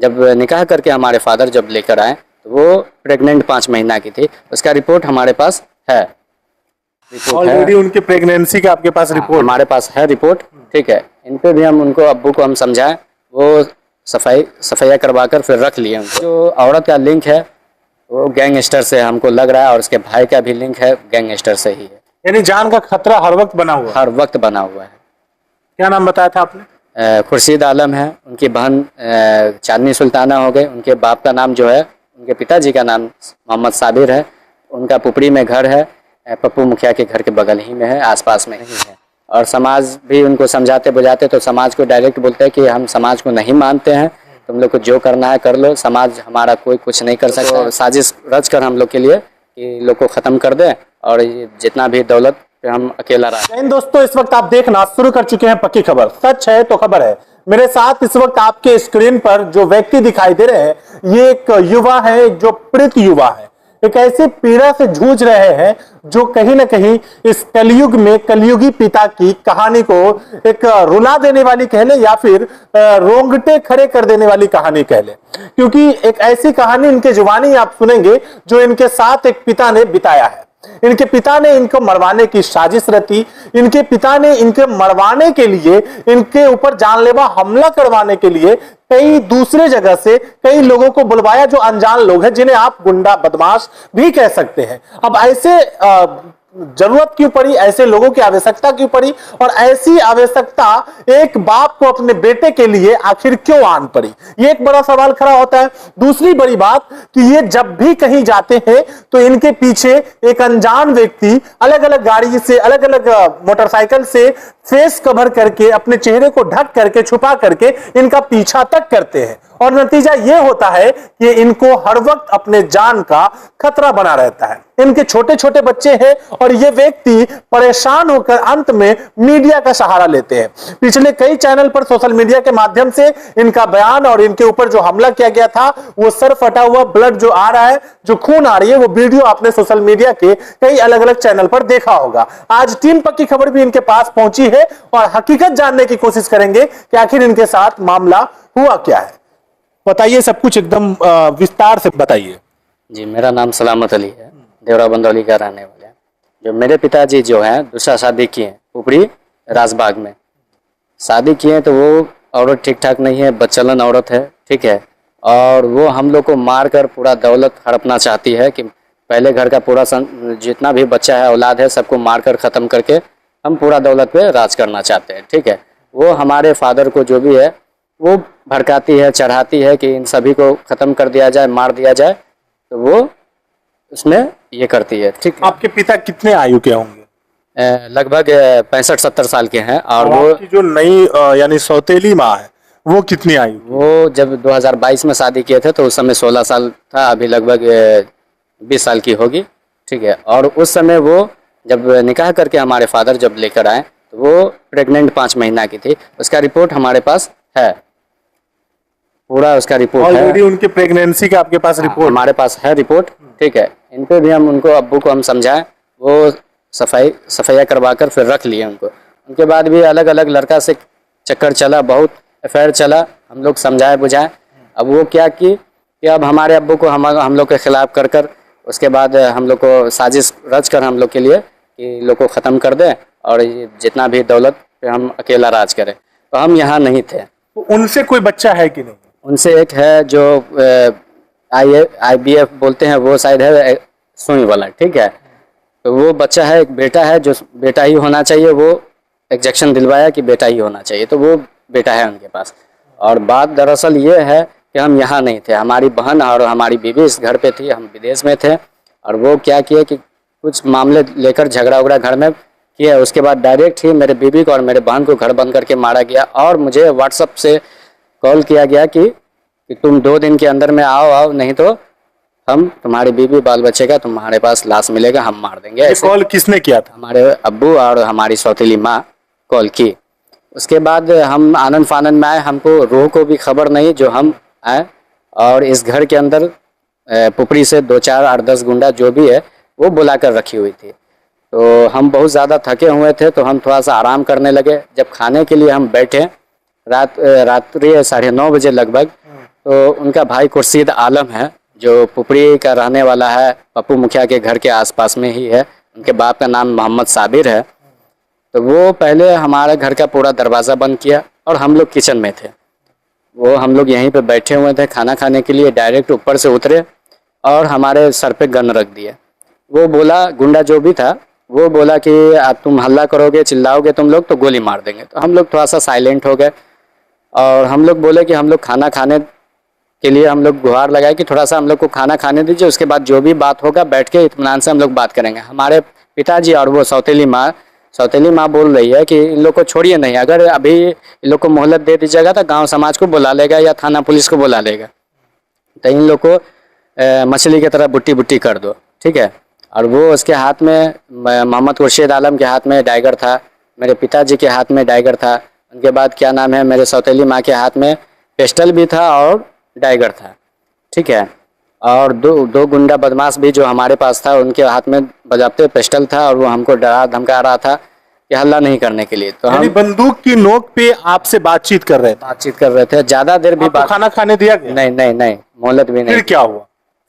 जब निकाह करके हमारे फादर जब लेकर आए तो वो प्रेग्नेंट 5 महीना की थी। उसका रिपोर्ट हमारे पास है। ऑलरेडी उनके प्रेगनेंसी का आपके पास रिपोर्ट? हमारे पास है रिपोर्ट। ठीक है, इन पे भी हम उनको अब्बू को हम समझाएं, वो सफाई करवाकर फिर रख लिए उनको। जो औरत का लिंक है वो गैंगस्टर से हमको लग रहा है, और उसके भाई का भी लिंक है गैंगस्टर से ही है। यानी जान का खतरा हर वक्त बना हुआ? हर वक्त बना हुआ है। क्या नाम बताया था आपने? खुर्शीद आलम है, उनकी बहन चांदनी सुल्ताना हो गई। उनके बाप का नाम जो है, उनके पिताजी का नाम मोहम्मद साबिर है। उनका पुपरी में घर है, पप्पू मुखिया के घर के बगल ही में है, आसपास में ही है। और समाज भी उनको समझाते बुझाते तो समाज को डायरेक्ट बोलते हैं कि हम समाज को नहीं मानते हैं, तुम लोग को जो करना है कर लो, समाज हमारा कोई कुछ नहीं कर सकता। साजिश रच कर हम लोग के लिए कि लोग को ख़त्म कर दें, और जितना भी दौलत पे हम अकेला रहा। इन दोस्तों, इस वक्त आप देखना शुरू कर चुके हैं पक्की खबर। सच है तो खबर है। मेरे साथ इस वक्त आपके स्क्रीन पर जो व्यक्ति दिखाई दे रहे हैं, ये एक युवा है, जो पीड़ित युवा है। एक ऐसी पीड़ा से जूझ रहे हैं जो कहीं ना कहीं इस कलयुग में कलयुगी पिता की कहानी को एक रुला देने वाली कह ले, या फिर रोंगटे खड़े कर देने वाली कहानी कह ले। क्योंकि एक ऐसी कहानी इनके जुबानी आप सुनेंगे जो इनके साथ एक पिता ने बिताया है। इनके पिता ने इनको मरवाने की साजिश रची। इनके पिता ने इनके मरवाने के लिए, इनके ऊपर जानलेवा हमला करवाने के लिए कई दूसरे जगह से कई लोगों को बुलवाया, जो अनजान लोग हैं, जिन्हें आप गुंडा बदमाश भी कह सकते हैं। अब ऐसे जरूरत क्यों पड़ी, ऐसे लोगों की आवश्यकता क्यों पड़ी, और ऐसी आवश्यकता एक बाप को अपने बेटे के लिए आखिर क्यों आन पड़ी, ये एक बड़ा सवाल खड़ा होता है। दूसरी बड़ी बात कि ये जब भी कहीं जाते हैं तो इनके पीछे एक अनजान व्यक्ति अलग अलग गाड़ी से, अलग अलग मोटरसाइकिल से फेस कवर करके, अपने चेहरे को ढक करके, छुपा करके इनका पीछा तक करते हैं। और नतीजा यह होता है कि इनको हर वक्त अपने जान का खतरा बना रहता है। इनके छोटे छोटे बच्चे हैं और ये व्यक्ति परेशान होकर अंत में मीडिया का सहारा लेते हैं। पिछले कई चैनल पर सोशल मीडिया के माध्यम से इनका बयान और इनके ऊपर जो हमला किया गया था, वो सर फटा हुआ, ब्लड जो आ रहा है, जो खून आ रही है, वो वीडियो आपने सोशल मीडिया के कई अलग अलग चैनल पर देखा होगा। आज टीम पक्की खबर भी इनके पास पहुंची है और हकीकत जानने की कोशिश करेंगे कि आखिर इनके साथ मामला हुआ क्या है। बताइए, सब कुछ एकदम विस्तार से बताइए। जी, मेरा नाम सलामत अली है, देवरा बंदौली का रहने वाले हैं। जो मेरे पिताजी जो हैं, दूसरा शादी किए हैं, ऊपरी राजबाग में शादी किए हैं, तो वो औरत ठीक ठाक नहीं है, बदचलन औरत है। ठीक है, और वो हम लोग को मारकर पूरा दौलत हड़पना चाहती है कि पहले घर का पूरा जितना भी बच्चा है, औलाद है, सबको मारकर ख़त्म करके हम पूरा दौलत पे राज करना चाहते हैं। ठीक है, वो हमारे फादर को जो भी है वो भड़काती है, चढ़ाती है कि इन सभी को ख़त्म कर दिया जाए, मार दिया जाए, तो वो उसमें ये करती है। ठीक है। आपके पिता कितने आयु के होंगे? लगभग 65-70 साल के हैं। और वो जो नई यानी सौतेली माँ है, वो कितनी आयु? वो जब 2022 में शादी किए थे तो उस समय 16 साल था, अभी लगभग 20 साल की होगी। ठीक है, और उस समय वो जब निकाह करके हमारे फादर जब लेकर आए तो वो प्रेग्नेंट 5 महीना की थी। उसका रिपोर्ट हमारे पास है, पूरा उसका रिपोर्ट है। ऑलरेडी उनके प्रेगनेंसी का आपके पास रिपोर्ट? हमारे पास है रिपोर्ट। ठीक है, इन पे भी हम उनको अब्बू को हम समझाएं, वो सफाई करवाकर फिर रख लिए उनको। उनके बाद भी अलग अलग लड़का से चक्कर चला, बहुत अफेयर चला, हम लोग समझाए बुझाए। अब वो क्या कि अब हमारे अब्बू को हम लोग के खिलाफ कर उसके बाद हम लोग को साजिश रच कर हम लोग के लिए कि लोग को ख़त्म कर दें, और जितना भी दौलत पे हम अकेला राज करें। तो हम यहाँ नहीं थे। उनसे कोई बच्चा है कि नहीं? उनसे एक है जो IVF बोलते हैं, वो शायद है सुई वाला। ठीक है, तो वो बच्चा है, एक बेटा है, जो बेटा ही होना चाहिए। वो इंजेक्शन दिलवाया कि बेटा ही होना चाहिए, तो वो बेटा है उनके पास। और बात दरअसल ये है कि हम यहाँ नहीं थे, हमारी बहन और हमारी बीवी इस घर पे थी, हम विदेश में थे। और वो क्या किए कि कुछ मामले लेकर झगड़ा उगड़ा घर में किया। उसके बाद डायरेक्ट ही मेरे बीवी को और मेरे बहन को घर बंद करके मारा गया। और मुझे व्हाट्सएप से कॉल किया गया कि तुम 2 दिन के अंदर में आओ, नहीं तो हम तुम्हारी बीवी बाल बच्चे का तुम्हारे पास लाश मिलेगा, हम मार देंगे। ये कॉल किसने किया था? हमारे अब्बू और हमारी सौतेली माँ कॉल की। उसके बाद हम आनंद फानंद में आए, हमको रूह को भी खबर नहीं, जो हम आए और इस घर के अंदर पुपरी से 2-4 8-10 गुंडा जो भी है वो बुला कर रखी हुई थी। तो हम बहुत ज़्यादा थके हुए थे, तो हम थोड़ा सा आराम करने लगे। जब खाने के लिए हम बैठे, रात्रि 9:30 बजे लगभग, तो उनका भाई खुर्शीद आलम है, जो पुपरी का रहने वाला है, पप्पू मुखिया के घर के आसपास में ही है। उनके बाप का नाम मोहम्मद साबिर है। तो वो पहले हमारे घर का पूरा दरवाज़ा बंद किया और हम लोग किचन में थे। वो हम लोग यहीं पे बैठे हुए थे खाना खाने के लिए, डायरेक्ट ऊपर से उतरे और हमारे सर पे गन रख दिया। वो बोला, गुंडा जो भी था वो बोला कि आप तुम हल्ला करोगे, चिल्लाओगे तुम लोग तो गोली मार देंगे। तो हम लोग थोड़ा सा साइलेंट हो गए और हम लोग बोले कि हम लोग खाना खाने के लिए हम लोग गुहार लगाए कि थोड़ा सा हम लोग को खाना खाने दीजिए, उसके बाद जो भी बात होगा बैठ के इत्मीनान से हम लोग बात करेंगे। हमारे पिताजी और वो सौतेली माँ बोल रही है कि इन लोग को छोड़िए नहीं, अगर अभी इन लोग को मोहलत दे दीजिएगा तो गांव समाज को बुला लेगा या थाना पुलिस को बुला लेगा, तो इन लोग को मछली की तरह बुट्टी बुट्टी कर दो, ठीक है। और वो उसके हाथ में, मोहम्मद खुर्शीद आलम के हाथ में डाइगर था, मेरे पिताजी के हाथ में डाइगर था, उनके बाद क्या नाम है, मेरे सौतेली माँ के हाथ में पिस्टल भी था और डाइगर था, ठीक है। और दो गुंडा बदमाश भी जो हमारे पास था, उनके हाथ में बजाते पिस्टल था और वो हमको डरा धमका रहा था कि हल्ला नहीं करने के लिए। तो हम बंदूक की नोक पे आपसे बातचीत कर रहे थे। ज़्यादा देर भी खाना खाने दिया गया? नहीं, मोहलत भी नहीं।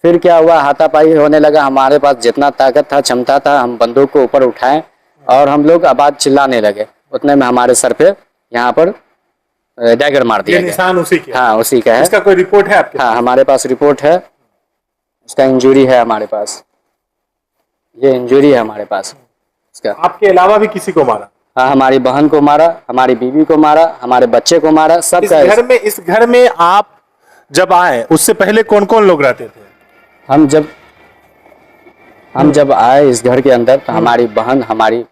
फिर क्या हुआ? हाथापाई होने लगा। हमारे पास जितना ताकत था, क्षमता था, हम बंदूक को ऊपर उठाएं और हम लोग आवाज चिल्लाने लगे। उतने में हमारे सर पे यहाँ पर डैगर मार दिया गया। निशान उसी का? हाँ, उसी का है। इसका कोई रिपोर्ट है आपके? हाँ, हमारे पास रिपोर्ट है, उसका इंजरी है हमारे पास, ये इंजरी है हमारे पास इसका। आपके अलावा भी किसी को मारा? हाँ, हमारी बहन को मारा, हमारी बीवी को मारा, हमारे बच्चे को मारा, सब। इस घर में आप जब आए उससे पहले कौन कौन लोग रहते थे? हम जब आए इस घर के अंदर तो हमारी बहन, हमारी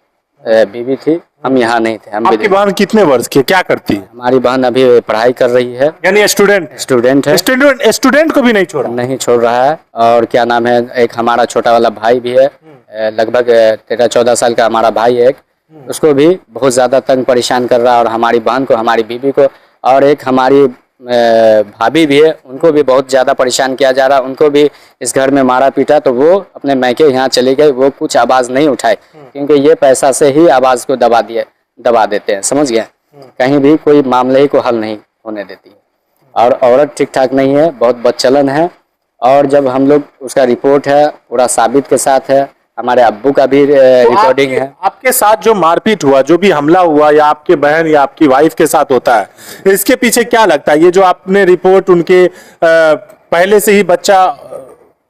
बीवी थी, हम यहाँ नहीं थे। आपकी बहन कितने वर्ष की, क्या करती है? हमारी बहन अभी पढ़ाई कर रही है, यानी स्टूडेंट है। स्टूडेंट को भी नहीं छोड़ रहा है। और क्या नाम है, एक हमारा छोटा वाला भाई भी है, लगभग 13-14 साल का हमारा भाई है, उसको भी बहुत ज़्यादा तंग परेशान कर रहा है। और हमारी बहन को, हमारी बीवी को, और एक हमारी भाभी भी है, उनको भी बहुत ज़्यादा परेशान किया जा रहा है। उनको भी इस घर में मारा पीटा, तो वो अपने मैके यहाँ चली गई, वो कुछ आवाज़ नहीं उठाए, क्योंकि ये पैसा से ही आवाज़ को दबा देते हैं, समझ गए। कहीं भी कोई मामले को हल नहीं होने देती है। और औरत ठीक ठाक नहीं है, बहुत बदचलन है। और जब हम लोग, उसका रिपोर्ट है पूरा साबित के साथ है, हमारे अब्बू का भी रिकॉर्डिंग है। आपके साथ जो मारपीट हुआ, जो भी हमला हुआ, या आपके बहन या आपकी वाइफ के साथ होता है, इसके पीछे क्या लगता है? ये जो आपने रिपोर्ट उनके पहले से ही बच्चा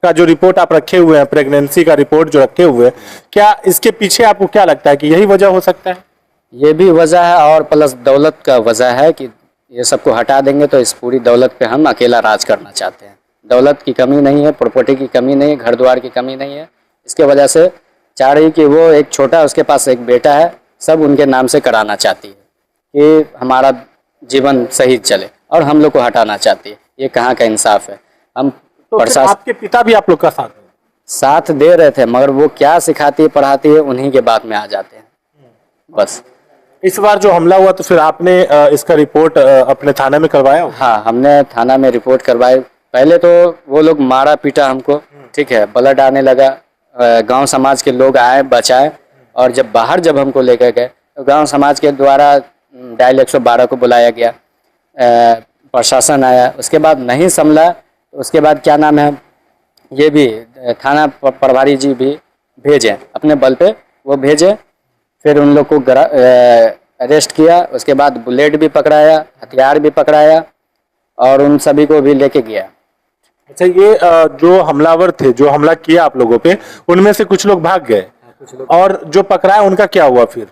का जो रिपोर्ट आप रखे हुए हैं, प्रेगनेंसी का रिपोर्ट जो रखे हुए हैं, क्या इसके पीछे आपको क्या लगता है कि यही वजह हो सकता है? ये भी वजह है और प्लस दौलत का वजह है कि ये सबको हटा देंगे तो इस पूरी दौलत पे हम अकेला राज करना चाहते हैं। दौलत की कमी नहीं है, प्रॉपर्टी की कमी नहीं है, घर द्वार की कमी नहीं है। इसके वजह से चाह रही कि वो एक छोटा, उसके पास एक बेटा है, सब उनके नाम से कराना चाहती है कि हमारा जीवन सही चले, और हम लोग को हटाना चाहती है। ये कहाँ का इंसाफ है? हम तो आपके पिता भी आप लोग का साथ दे रहे थे, मगर वो क्या सिखाती है, पढ़ाती है, उन्हीं के बात में आ जाते हैं बस। इस बार जो हमला हुआ तो फिर आपने इसका रिपोर्ट अपने थाना में करवाया? हाँ, हमने थाना में रिपोर्ट करवाई। पहले तो वो लोग मारा पीटा हमको, ठीक है, ब्लड आने लगा, गांव समाज के लोग आए बचाए। और जब बाहर जब हमको लेकर गए तो गांव समाज के द्वारा डायल 112 को बुलाया गया, प्रशासन आया। उसके बाद नहीं संभला, उसके बाद क्या नाम है, ये भी थाना प्रभारी जी भी भेजे, अपने बल पे वो भेजे। फिर उन लोग को अरेस्ट किया, उसके बाद बुलेट भी पकड़ाया, हथियार भी पकड़ाया और उन सभी को भी लेके गया। अच्छा, ये जो हमलावर थे, जो हमला किया आप लोगों पे, उनमें से कुछ लोग भाग गए, और जो पकड़ाए उनका क्या हुआ? फिर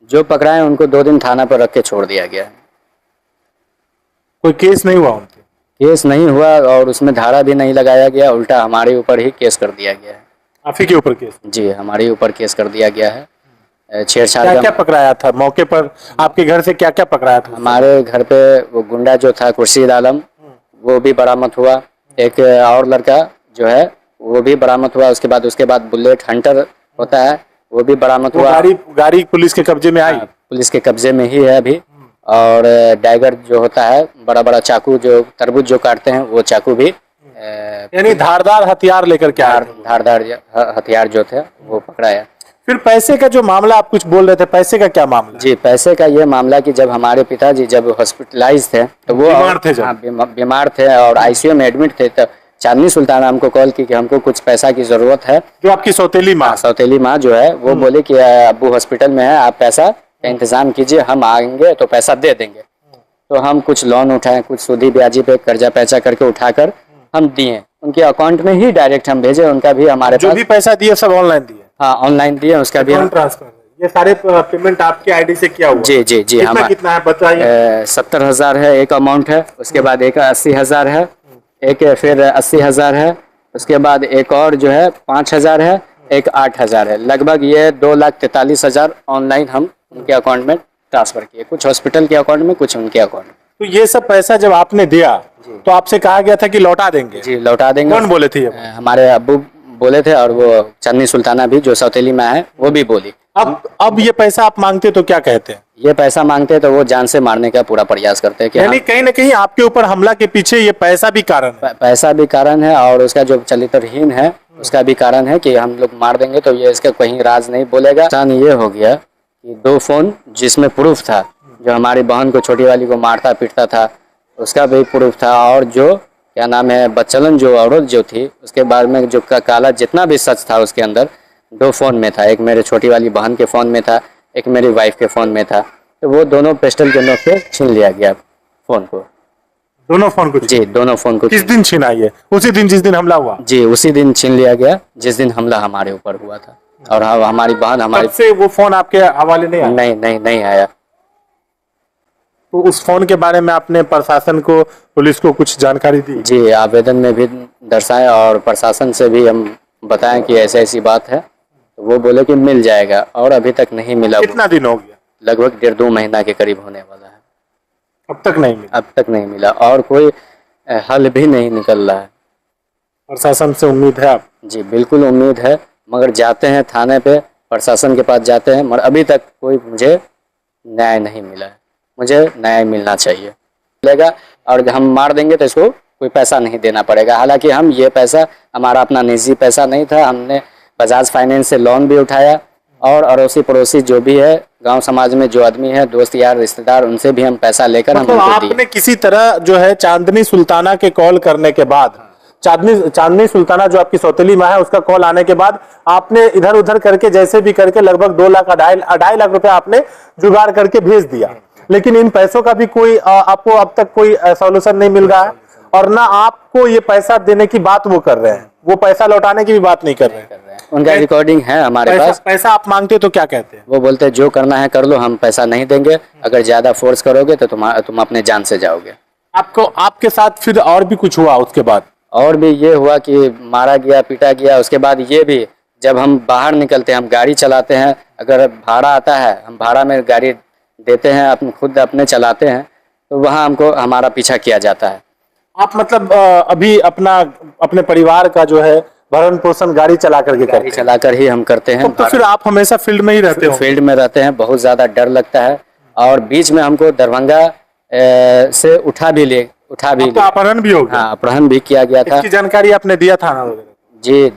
जो पकड़ाए उनको 2 दिन थाना पर रख के छोड़ दिया गया। कोई केस नहीं हुआ उनके? केस नहीं हुआ और उसमें धारा भी नहीं लगाया गया, उल्टा हमारे ऊपर ही केस कर दिया गया है। आप ही के ऊपर केस? जी, हमारे ऊपर केस कर दिया गया है। छेड़छाड़। क्या क्या पकड़ाया था मौके पर? आपके घर से क्या क्या पकड़ाया था? हमारे घर पे वो गुंडा जो था खुर्शीद आलम, वो भी बरामद हुआ। एक और लड़का जो है वो भी बरामद हुआ। उसके बाद बुलेट हंटर होता है, वो भी बरामद हुआ। गाड़ी पुलिस के कब्जे में आई? पुलिस के कब्जे में ही है अभी। और डाइगर जो होता है, बड़ा बड़ा चाकू जो तरबूज जो काटते हैं, वो चाकू भी, यानी धारदार हथियार लेकर के धारदार हथियार जो थे वो पकड़ाया। फिर पैसे का जो मामला आप कुछ बोल रहे थे, पैसे का क्या मामला? जी, पैसे का ये मामला कि जब हमारे पिताजी जब हॉस्पिटलाइज थे तो वो बीमार थे जब? हाँ, बीमार थे और आईसीयू में एडमिट थे, तब चांदनी सुल्ताना हमको कॉल की कि हमको कुछ पैसा की जरूरत है। जो आपकी सौतेली माँ? सौतेली माँ जो है वो बोली कि अब्बू हॉस्पिटल में है, आप पैसा का इंतजाम कीजिए, हम आएंगे तो पैसा दे देंगे। तो हम कुछ लोन उठाए, कुछ सूदी ब्याजी पे कर्जा पैसा करके उठाकर हम दिए, उनके अकाउंट में ही डायरेक्ट हम भेजे। उनका भी हमारे जो पास भी पैसा दिए सब ऑनलाइन दिए? हाँ, ऑनलाइन दिए, उसका भी ट्रांसफर? ये सारे पेमेंट आपके आईडी से किया हुआ? जी जी जी। कितना कितना है बताइए? 70,000 है एक अमाउंट है, उसके बाद एक 80,000 है, एक फिर 80,000 है, उसके बाद एक और जो है 5,000 है, एक 8,000 है। लगभग ये 2,43,000 ऑनलाइन हम उनके अकाउंट में ट्रांसफर किए, कुछ हॉस्पिटल के अकाउंट में, कुछ उनके अकाउंट में। तो ये सब पैसा जब आपने दिया तो आपसे कहा गया था कि लौटा देंगे? जी, लौटा देंगे। कौन बोले थे ये? हमारे अब्बू बोले थे, और वो चांदनी सुल्ताना भी जो सौतेली माँ है वो भी बोली। अब ये पैसा आप मांगते तो क्या कहते हैं? ये पैसा मांगते तो वो जान से मारने का पूरा प्रयास करते हैं कि यानी कहीं ना कहीं आपके ऊपर हमला के पीछे ये पैसा भी कारण है? पैसा भी कारण है, और उसका जो चरित्रहीन है उसका भी कारण है कि हम लोग मार देंगे तो ये इसका कहीं राज नहीं बोलेगा। नुकसान ये हो गया कि 2 फोन जिसमें प्रूफ था, जो हमारी बहन को, छोटी वाली को मारता पीटता था, उसका भी प्रूफ था, और जो क्या नाम है बच्चलन जो औरत जो थी उसके बारे में जो काला जितना भी सच था उसके अंदर 2 फोन में था। एक मेरे छोटी वाली बहन के फ़ोन में था, एक मेरी वाइफ के फ़ोन में था। तो वो दोनों पिस्टल के नोक पे छीन लिया गया फ़ोन को। दोनों फोन को? जी, दोनों फ़ोन को। किस दिन छीना ये? उसी दिन जिस दिन हमला हुआ? जी, उसी दिन छीन लिया गया जिस दिन हमला हमारे ऊपर हुआ था। और हमारी बहन हमारी तब से वो फोन आपके हवाले नहीं आया? नहीं आया। तो उस फोन के बारे में आपने प्रशासन को, पुलिस को कुछ जानकारी दी? जी, आवेदन में भी दर्शाएं और प्रशासन से भी हम बताएं कि ऐसी ऐसी बात है, तो वो बोले कि मिल जाएगा, और अभी तक नहीं मिला। कितना दिन हो गया? लगभग 1.5-2 महीना के करीब होने वाला है। अब तक नहीं मिला? अब तक नहीं मिला, और कोई हल भी नहीं निकल रहा है। प्रशासन से उम्मीद है आप? जी, बिल्कुल उम्मीद है, मगर जाते हैं थाने पे, प्रशासन के पास जाते हैं, मगर अभी तक कोई मुझे न्याय नहीं मिला है। मुझे न्याय मिलना चाहिए, मिलेगा, और हम मार देंगे तो इसको कोई पैसा नहीं देना पड़ेगा। हालांकि हम ये पैसा हमारा अपना निजी पैसा नहीं था, हमने बजाज फाइनेंस से लोन भी उठाया, और अड़ोसी पड़ोसी जो भी है गांव समाज में जो आदमी है, दोस्त यार रिश्तेदार, उनसे भी हम पैसा लेकर हम उनको दिए। आपने किसी तरह जो है चांदनी सुल्ताना के कॉल करने के बाद, चांदनी सुल्ताना जो आपकी सौतेली माँ है उसका कॉल आने के बाद आपने इधर उधर करके जैसे भी करके लगभग 2 लाख 2.5 लाख रुपए आपने जुगाड़ करके भेज दिया, लेकिन इन पैसों का भी कोई आपको अब तक कोई सॉल्यूशन नहीं मिल रहा है, और ना आपको ये पैसा देने की बात वो कर रहे हैं, वो पैसा लौटाने की भी बात नहीं कर रहे हैं। उनका रिकॉर्डिंग है हमारे पास। पैसा आप मांगते तो क्या कहते हैं? वो बोलते हैं जो करना है कर लो, हम पैसा नहीं देंगे, अगर ज्यादा फोर्स करोगे तो तुम अपने जान से जाओगे। आपको, आपके साथ फिर और भी कुछ हुआ उसके बाद? और भी ये हुआ कि मारा गया, पीटा गया। उसके बाद ये भी, जब हम बाहर निकलते हैं, हम गाड़ी चलाते हैं, अगर भाड़ा आता है, हम भाड़ा में गाड़ी देते हैं, अपने खुद अपने चलाते हैं, तो वहाँ हमको हमारा पीछा किया जाता है। आप मतलब अभी अपने परिवार का जो है भरण पोषण गाड़ी चला करके करते हैं? चलाकर ही हम करते हैं। तो फिर आप हमेशा फील्ड में ही रहते हो? फील्ड में रहते हैं, बहुत ज़्यादा डर लगता है, और बीच में हमको दरभंगा से उठा भी अपहरण भी हो गया? हाँ, अपहरण भी किया गया था। इसकी जानकारी आपने दिया थाना वगैरह? जी,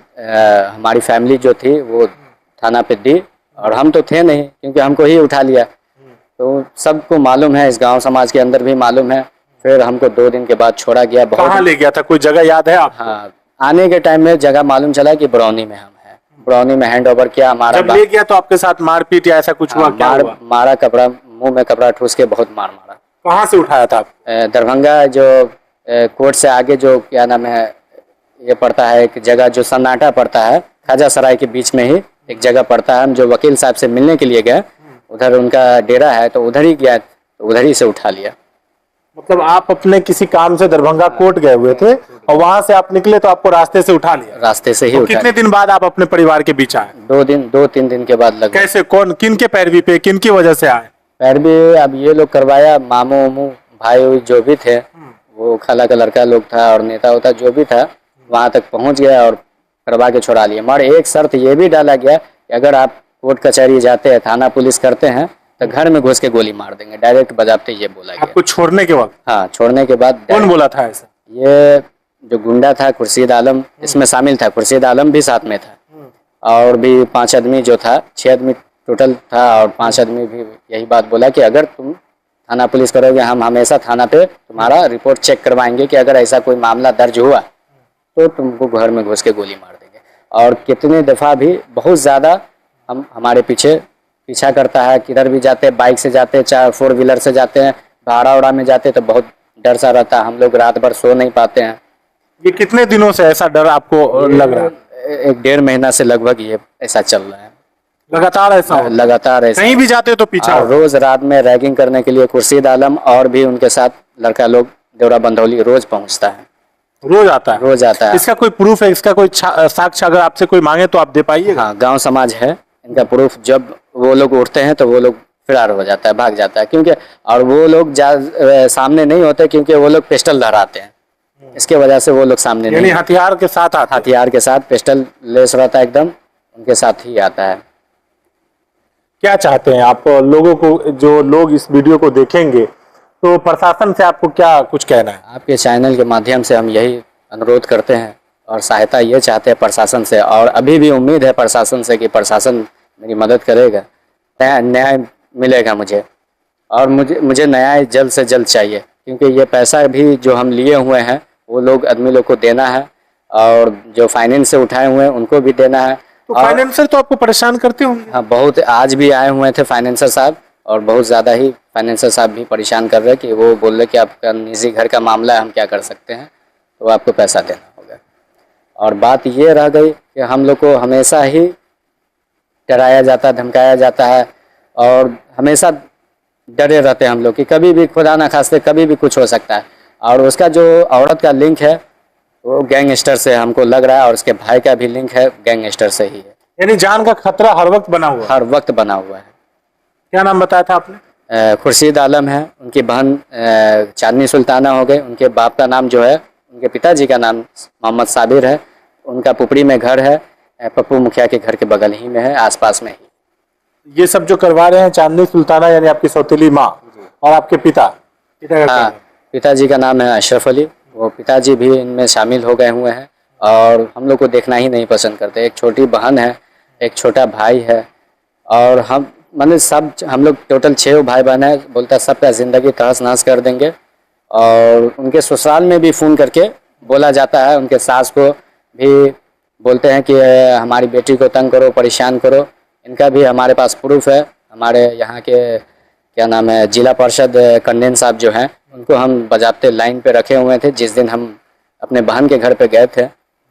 हमारी फैमिली जो थी वो थाना पे दी, और हम तो थे नहीं क्योंकि हमको ही उठा लिया, तो सबको मालूम है, इस गांव समाज के अंदर भी मालूम है। फिर हमको 2 दिन के बाद छोड़ा गया। कहाँ ले गया था, कोई जगह याद है आप? हाँ, आने के टाइम में जगह मालूम चला कि बरौनी में हम हैं, बरौनी में हैंड ओवर किया हमारा। जब ले गया तो आपके साथ मारपीट या ऐसा कुछ हुआ? क्या हुआ? मारा, कपड़ा मुंह में कपड़ा ठूस के बहुत मारा। कहाँ से उठाया था? दरभंगा जो कोर्ट से आगे जो क्या नाम है, ये पड़ता है एक जगह जो सन्नाटा पड़ता है, खाजा सराय के बीच में ही एक जगह पड़ता है। हम जो वकील साहब से मिलने के लिए गए, उधर उनका डेरा है, तो उधर ही गया, तो उधर ही से उठा लिया। मतलब आप अपने किसी काम से दरभंगा कोर्ट गए हुए थे, और वहां से आप निकले तो आपको रास्ते से उठा लिया? रास्ते से ही उठा। कितने दिन बाद आप अपने परिवार के बीच आए? 2-3 दिन के बाद लग। कैसे, कौन, किन के पैरवी पे, किन की वजह से आए? पैरवी अब ये लोग करवाया, मामू उमू भाई जो भी थे, वो खाला का लड़का लोग था और नेता होता जो भी था, वहां तक पहुंच गया और करवा के छोड़ा लिया। मगर एक शर्त ये भी डाला गया कि अगर आप कोर्ट कचहरी जाते हैं, थाना पुलिस करते हैं, तो घर में घुस के गोली मार देंगे, डायरेक्ट बजाते ये बोला गया। आपको छोड़ने के वक्त? हाँ, छोड़ने के बाद। कौन बोला था ऐसा? ये जो गुंडा था खुर्शीद आलम इसमें शामिल था, खुर्शीद आलम भी साथ में था, और भी 5 आदमी जो था, 6 आदमी टोटल था और 5 आदमी भी यही बात बोला कि अगर तुम थाना पुलिस करोगे, हम हमेशा थाना पे तुम्हारा रिपोर्ट चेक करवाएंगे कि अगर ऐसा कोई मामला दर्ज हुआ तो तुमको घर में घुस के गोली मार देंगे। और कितने दफ़ा भी बहुत ज़्यादा हमारे पीछा करता है, किधर भी जाते हैं बाइक से जाते हैं, चाहे 4 व्हीलर से जाते हैं, भाड़ा उड़ा में जाते हैं तो बहुत डर सा रहता है, हम लोग रात भर सो नहीं पाते हैं। ये कितने दिनों से ऐसा डर आपको लग रहा है? 1 डेढ़ महीना से लगभग ये ऐसा चल रहा है, लगातार ऐसा हो रहा है? लगातार ऐसा। कहीं भी जाते हो तो पीछा हो? रोज रात में रैगिंग करने के लिए खुर्शीद आलम और भी उनके साथ लड़का लोग देवरा बंधौली रोज पहुंचता है, रोज आता है? रोज आता है। इसका कोई प्रूफ है, इसका कोई साक्ष्य अगर आपसे कोई मांगे तो आप दे पाइएगा? हाँ, गांव समाज है इनका प्रूफ। जब वो लोग उठते हैं तो वो लोग फरार हो जाता है, भाग जाता है, क्योंकि और वो लोग सामने नहीं होते क्योंकि वो लोग पिस्टल लहराते हैं, इसके वजह से वो लोग सामने यानी नहीं। हथियार के साथ आता है? हथियार के साथ, पिस्टल लेस रहता है एकदम, उनके साथ ही आता है। क्या चाहते हैं आप लोगों को, जो लोग इस वीडियो को देखेंगे, तो प्रशासन से आपको क्या कुछ कहना है? आपके चैनल के माध्यम से हम यही अनुरोध करते हैं और सहायता ये चाहते हैं प्रशासन से, और अभी भी उम्मीद है प्रशासन से कि प्रशासन मेरी मदद करेगा, न्याय मिलेगा मुझे, और मुझे न्याय जल्द से जल्द चाहिए, क्योंकि ये पैसा भी जो हम लिए हुए हैं वो लोग आदमी लोग को देना है, और जो फाइनेंस से उठाए हुए हैं उनको भी देना है। तो फाइनेंसर तो आपको परेशान करते होंगे? हाँ, बहुत। आज भी आए हुए थे फाइनेंसर साहब, और बहुत ज़्यादा ही फाइनेंसर साहब भी परेशान कर रहे हैं कि वो बोल रहे कि आपका निजी घर का मामला है, हम क्या कर सकते हैं, तो आपको पैसा देना होगा। और बात ये रह गई कि हम लोग को हमेशा ही डराया जाता है, धमकाया जाता है, और हमेशा डरे रहते हैं हम लोग कि कभी भी खुदा ना खास्ते कभी भी कुछ हो सकता है। और उसका जो औरत का लिंक है वो गैंगस्टर से हमको लग रहा है, और उसके भाई का भी लिंक है गैंगस्टर से ही है। यानी जान का खतरा हर वक्त बना हुआ है? हर वक्त बना हुआ है। क्या नाम बताया था आपने? खुर्शीद आलम है, उनकी बहन चांदनी सुल्ताना हो गई, उनके बाप का नाम जो है, उनके पिताजी का नाम मोहम्मद साबिर है, उनका पुपड़ी में घर है, पप्पू मुखिया के घर के बगल ही में है, आसपास में ही। ये सब जो करवा रहे हैं चांदनी सुल्ताना यानी आपकी सौतेली माँ, और आपके पिता का क्या हाँ, नाम है? पिताजी का नाम है अशरफ अली, वो पिताजी भी इनमें शामिल हो गए हुए हैं, और हम लोग को देखना ही नहीं पसंद करते। एक छोटी बहन है, एक छोटा भाई है, और हम मतलब सब हम लोग टोटल 6 भाई बहन है। बोलता है सबका ज़िंदगी तहस नहस कर देंगे, और उनके ससुराल में भी फ़ोन करके बोला जाता है, उनके सास को भी बोलते हैं कि हमारी बेटी को तंग करो, परेशान करो। इनका भी हमारे पास प्रूफ है। हमारे यहाँ के क्या नाम है जिला परिषद कन्डेन साहब जो हैं, उनको हम बजाते लाइन पे रखे हुए थे। जिस दिन हम अपने बहन के घर पे गए थे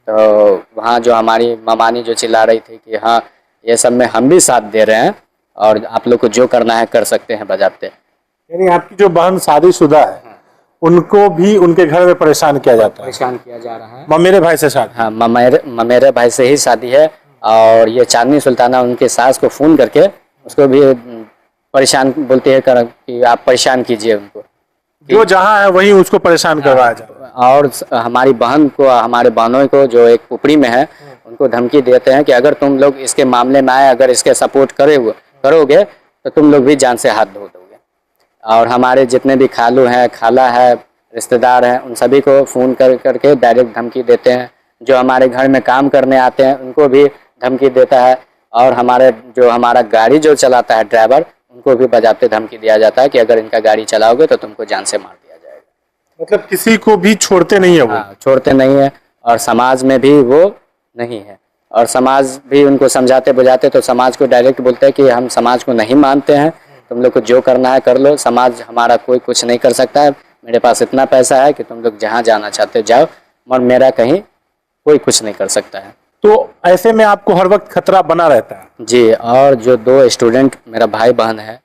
तो वहाँ जो हमारी मामानी जो चिल्ला रही थी कि हाँ ये सब में हम भी साथ दे रहे हैं, और आप लोग को जो करना है कर सकते हैं बजाते। यानी आपकी जो बहन शादीशुदा है उनको भी उनके घर में परेशान किया जाता है? परेशान किया जा रहा है। ममेरे भाई से शादी? हाँ, ममेरे भाई से ही शादी है, और ये चांदनी सुल्ताना उनके सास को फ़ोन करके उसको भी परेशान बोलते हैं कि आप परेशान कीजिए उनको, जो जहाँ है वहीं उसको परेशान करवाया जाता है। और हमारी बहन को, हमारे बहनों को जो एक पुपड़ी में है, उनको धमकी देते हैं कि अगर तुम लोग इसके मामले में आए, अगर इसके सपोर्ट करोगे तो तुम लोग भी जान से हाथ धो दोगे। और हमारे जितने भी खालू हैं, खाला है, रिश्तेदार हैं, उन सभी को फ़ोन करके डायरेक्ट धमकी देते हैं। जो हमारे घर में काम करने आते हैं उनको भी धमकी देता है, और हमारा गाड़ी जो चलाता है ड्राइवर, उनको भी बजाते धमकी दिया जाता है कि अगर इनका गाड़ी चलाओगे तो तुमको जान से मार दिया जाएगा। मतलब किसी को भी छोड़ते नहीं है वो? हाँ, छोड़ते नहीं है, और समाज में भी वो नहीं है, और समाज भी उनको समझाते बुझाते तो समाज को डायरेक्ट बोलते हैं कि हम समाज को नहीं मानते हैं, तुम लोग को जो करना है कर लो, समाज हमारा कोई कुछ नहीं कर सकता है, मेरे पास इतना पैसा है कि तुम लोग जहाँ जाना चाहते हो जाओ, और मेरा कहीं कोई कुछ नहीं कर सकता है। तो ऐसे में आपको हर वक्त खतरा बना रहता है? जी, और जो 2 स्टूडेंट मेरा भाई बहन है,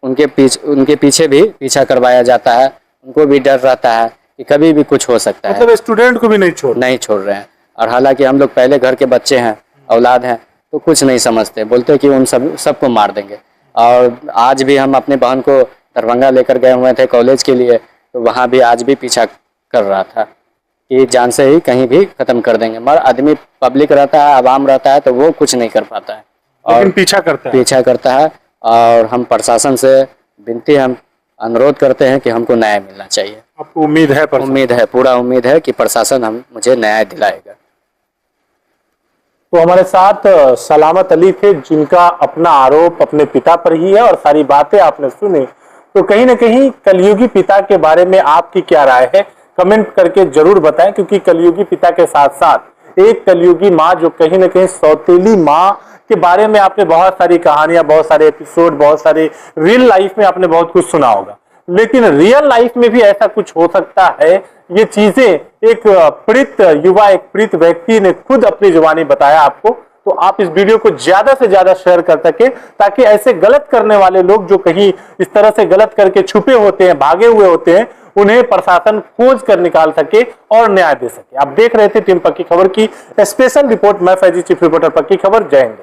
उनके पीछे भी पीछा करवाया जाता है, उनको भी डर रहता है कि कभी भी कुछ हो सकता है। मतलब स्टूडेंट को भी नहीं छोड़ रहे हैं, और हालांकि हम लोग पहले घर के बच्चे हैं, औलाद हैं, तो कुछ नहीं समझते, बोलते हैं कि उन सबको मार देंगे। और आज भी हम अपने बहन को दरभंगा लेकर गए हुए थे कॉलेज के लिए, तो वहाँ भी आज भी पीछा कर रहा था कि जान से ही कहीं भी ख़त्म कर देंगे। मगर आदमी पब्लिक रहता है, आवाम रहता है, तो वो कुछ नहीं कर पाता है, और पीछा करता है। और हम प्रशासन से हम अनुरोध करते हैं कि हमको न्याय मिलना चाहिए। आपको उम्मीद है? उम्मीद है, पूरा उम्मीद है कि प्रशासन मुझे न्याय दिलाएगा। तो हमारे साथ सलामत अली थे, जिनका अपना आरोप अपने पिता पर ही है और सारी बातें आपने सुनी। तो कहीं ना कहीं कलयुगी पिता के बारे में आपकी क्या राय है, कमेंट करके जरूर बताएं, क्योंकि कलयुगी पिता के साथ साथ एक कलयुगी माँ जो कहीं ना कहीं सौतेली माँ के बारे में आपने बहुत सारी कहानियां, बहुत सारे एपिसोड, बहुत सारे रियल लाइफ में आपने बहुत कुछ सुना होगा, लेकिन रियल लाइफ में भी ऐसा कुछ हो सकता है। ये चीजें एक पीड़ित युवा, एक पीड़ित व्यक्ति ने खुद अपनी जुबानी बताया आपको। तो आप इस वीडियो को ज्यादा से ज्यादा शेयर कर सके, ताकि ऐसे गलत करने वाले लोग जो कहीं इस तरह से गलत करके छुपे होते हैं, भागे हुए होते हैं, उन्हें प्रशासन खोज कर निकाल सके और न्याय दे सके। आप देख रहे थे टीम पक्की खबर की स्पेशल रिपोर्ट। मैं फैजी, चीफ रिपोर्टर पक्की खबर। जय हिंद।